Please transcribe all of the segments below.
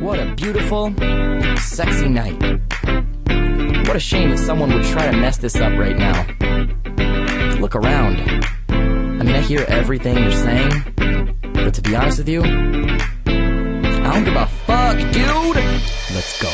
What a beautiful, sexy night. What a shame that someone would try to mess this up right now. Look around. I mean, I hear everything you're saying, but to be honest with you, I don't give a fuck, dude! Let's go.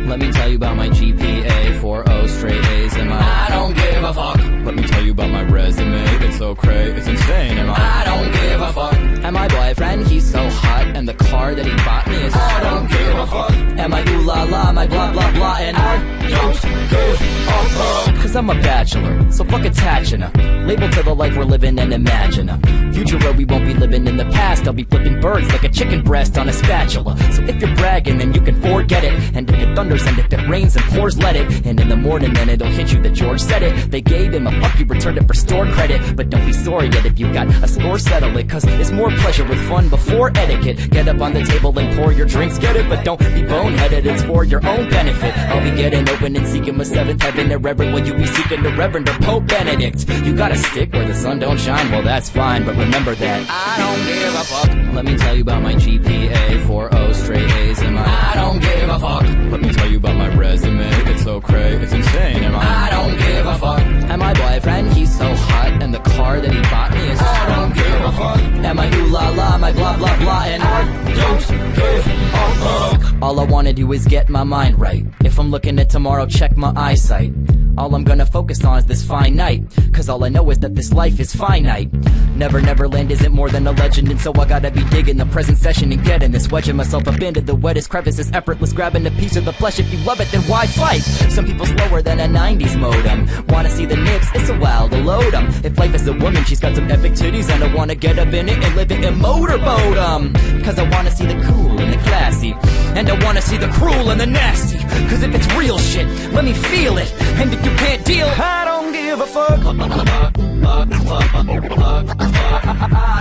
Let me tell you about my GPA, 4.0 straight A's, and I don't give a fuck. Let me tell you about my resume, it's so cray, it's insane, and I don't give a fuck. And my boyfriend, he's so hot, and the car that he bought me is I don't give a fuck. And my ooh la la, my blah blah blah, and I don't give a fuck. Cause I'm a bachelor, so fuck attaching a label to the life we're living and imagine a future where we won't be living in the past. I'll be flipping birds like a chicken breast on a spatula. So if you're bragging, then you can forget it. And if it thunders and if it rains and pours, let it. And in the morning, then it'll hit you that George said it. They gave him a fuck, you returned it for store credit. But don't be sorry yet if you got a score, settle it. Cause it's more pleasure with fun before etiquette. Get up on the table and pour your drinks, get it. But don't be boneheaded, it's for your own benefit. I'll be getting open and seeking my seventh heaven. Irreverent, will you be seeking the Reverend or Pope Benedict? You gotta stick where the sun don't shine, well that's fine. But remember that I don't give a fuck. Let me tell you about my GPA, 4.0 straight A's, and I don't give a fuck. Let me tell you about my resume, it's so cray, it's insane, and I don't give a fuck. And my boyfriend, he's so hot, and the car that he bought me is I don't give a fuck. And my ooh la la, my blah blah blah, and I don't give a fuck. All I wanna do is get my mind right. If I'm looking at tomorrow, check my eyesight. All I'm gonna focus on is this fine night, cause all I know is that this life is finite. Never Neverland isn't more than a legend, and so I gotta be digging the present session and getting this, wedging myself up into the wettest crevices, effortless, grabbing a piece of the flesh. If you love it, then why fight? Some people slower than a 90s modem. Wanna see the nips? It's a while to load 'em. If life is a woman, she's got some epic titties, and I wanna get up in it and live it in motorboat 'em. Cause I wanna see the cool and the classy, and I wanna see the cruel and the nasty. Cause if it's real shit, let me feel it. And if you can't deal, I don't give a fuck. I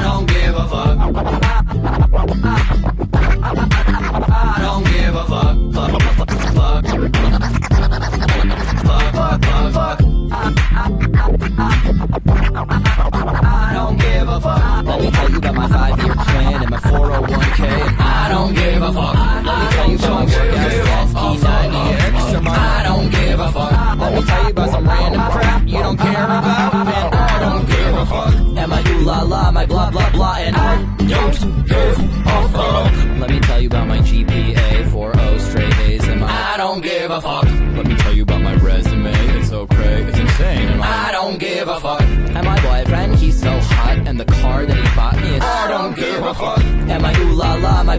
don't give a fuck. I don't give a fuck. I don't give a fuck. Let me tell you about my 5-year plan and my 401k. I don't give a fuck. Let me tell you about my workouts, Watsky 90X. I don't give a fuck. Let me tell you about some random crap you don't care about. And I don't give a fuck. And my ooh la la, my blah blah blah, and I don't give a fuck. Let me tell you about my GPA, 4.0 straight A's, and I don't give a fuck. Let me tell you about my resume, it's so cray, it's insane, and I don't give a fuck. And my boyfriend, he's so hot, and the car that he bought me is I don't give a fuck. And my ooh la la, my